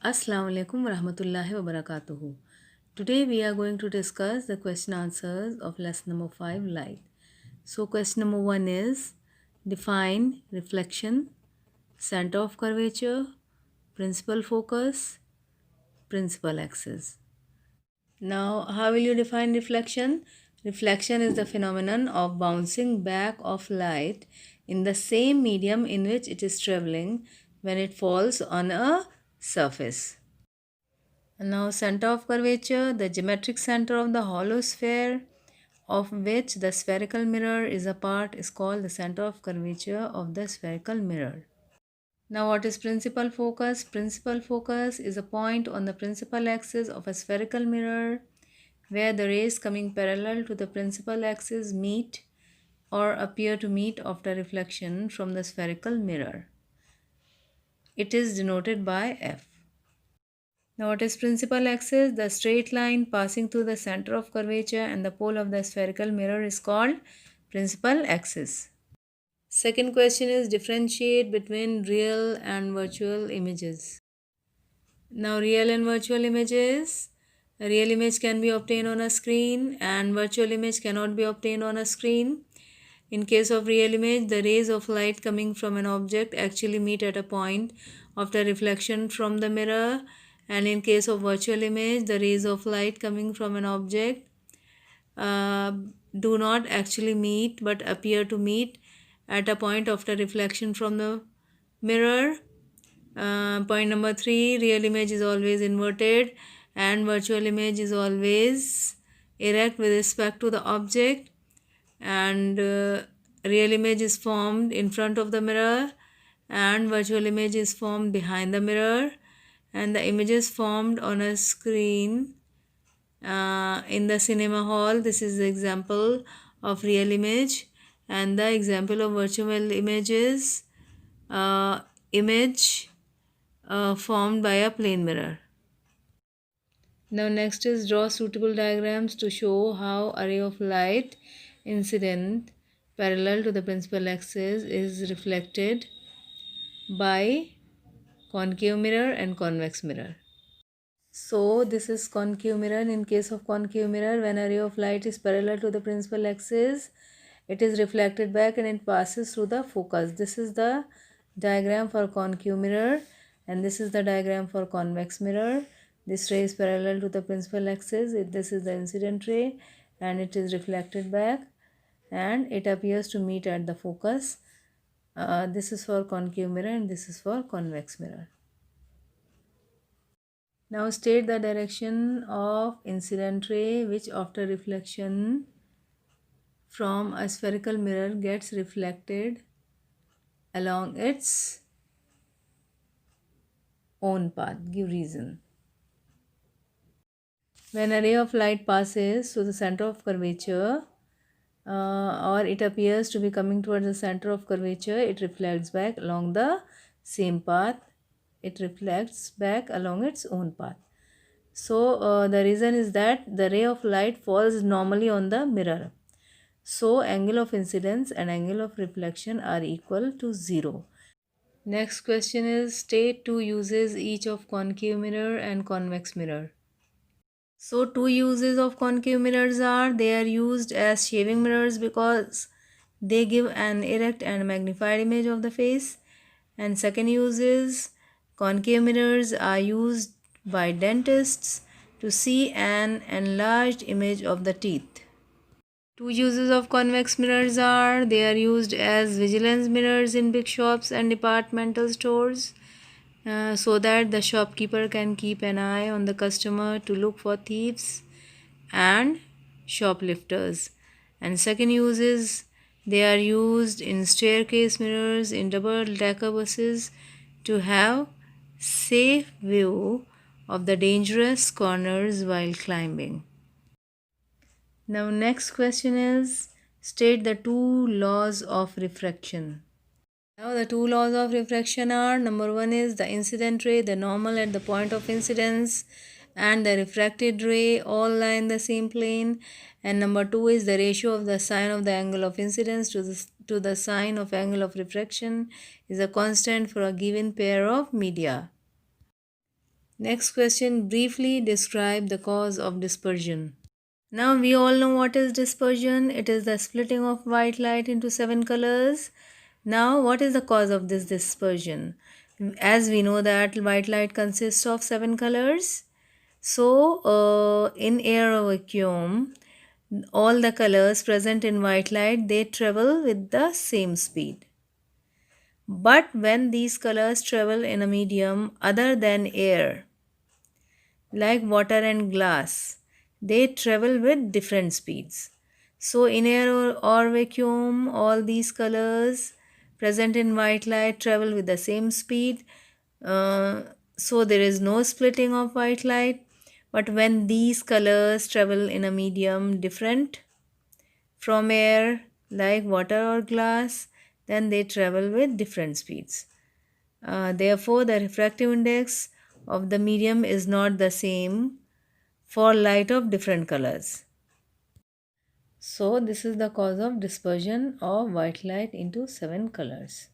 Assalamu alaikum warahmatullahi wabarakatuh. Today we are going to discuss the question answers of lesson number 5 light. So question number 1 is define reflection, center of curvature, principal focus, principal axis. Now how will you define reflection? Reflection is the phenomenon of bouncing back of light in the same medium in which it is traveling when it falls on a surface. Now center of curvature, the geometric center of the hollow sphere of which the spherical mirror is a part is called the center of curvature of the spherical mirror. Now what is principal focus? Principal focus is a point on the principal axis of a spherical mirror where the rays coming parallel to the principal axis meet or appear to meet after reflection from the spherical mirror. It is denoted by F. Now, what is principal axis? The straight line passing through the center of curvature and the pole of the spherical mirror is called principal axis. Second question is differentiate between real and virtual images. Now, real and virtual images. A real image can be obtained on a screen and virtual image cannot be obtained on a screen. In case of real image, the rays of light coming from an object actually meet at a point after reflection from the mirror, and in case of virtual image, the rays of light coming from an object uh, do not actually meet but appear to meet at a point after reflection from the mirror. Point number 3, real image is always inverted and virtual image is always erect with respect to the object, and real image is formed in front of the mirror and virtual image is formed behind the mirror, and the images formed on a screen in the cinema hall. This is the example of real image, and the example of virtual images image formed by a plane mirror. Now next is draw suitable diagrams to show how a ray of light incident parallel to the principal axis is reflected by concave mirror and convex mirror. So this is concave mirror. In case of concave mirror, when a ray of light is parallel to the principal axis, it is reflected back and it passes through the focus. This is the diagram for concave mirror and this is the diagram for convex mirror. This ray is parallel to the principal axis. This is the incident ray and it is reflected back and it appears to meet at the focus. This is for concave mirror and this is for convex mirror. Now state the direction of incident ray which after reflection from a spherical mirror gets reflected along its own path. Give reason. When a ray of light passes through the center of curvature or it appears to be coming towards the center of curvature, it reflects back along the same path. It reflects back along its own path. So the reason is that the ray of light falls normally on the mirror. So angle of incidence and angle of reflection are equal to 0. Next question is state two uses each of concave mirror and convex mirror. So two uses of concave mirrors are they are used as shaving mirrors because they give an erect and magnified image of the face, and second use is concave mirrors are used by dentists to see an enlarged image of the teeth. Two uses of convex mirrors are they are used as vigilance mirrors in big shops and departmental stores so that the shopkeeper can keep an eye on the customer to look for thieves and shoplifters. And second use is they are used in staircase mirrors in double-decker buses to have safe view of the dangerous corners while climbing. Now next question is state the two laws of refraction. Now the two laws of refraction are number 1 is the incident ray, the normal at the point of incidence, and the refracted ray all lie in the same plane, and number 2 is the ratio of the sine of the angle of incidence to the sine of angle of refraction is a constant for a given pair of media. Next question, briefly describe the cause of dispersion. Now we all know what is dispersion. It is the splitting of white light into 7 colors. Now what is the cause of this dispersion? As we know that white light consists of 7 colors. So in air or vacuum, all the colors present in white light, they travel with the same speed. But when these colors travel in a medium other than air, like water and glass, they travel with different speeds. So, in air or vacuum, all these colors present in white light travel with the same speed. So, there is no splitting of white light. But when these colors travel in a medium different from air, like water or glass, then they travel with different speeds. Therefore, the refractive index of the medium is not the same for light of different colors. So, this is the cause of dispersion of white light into 7 colors.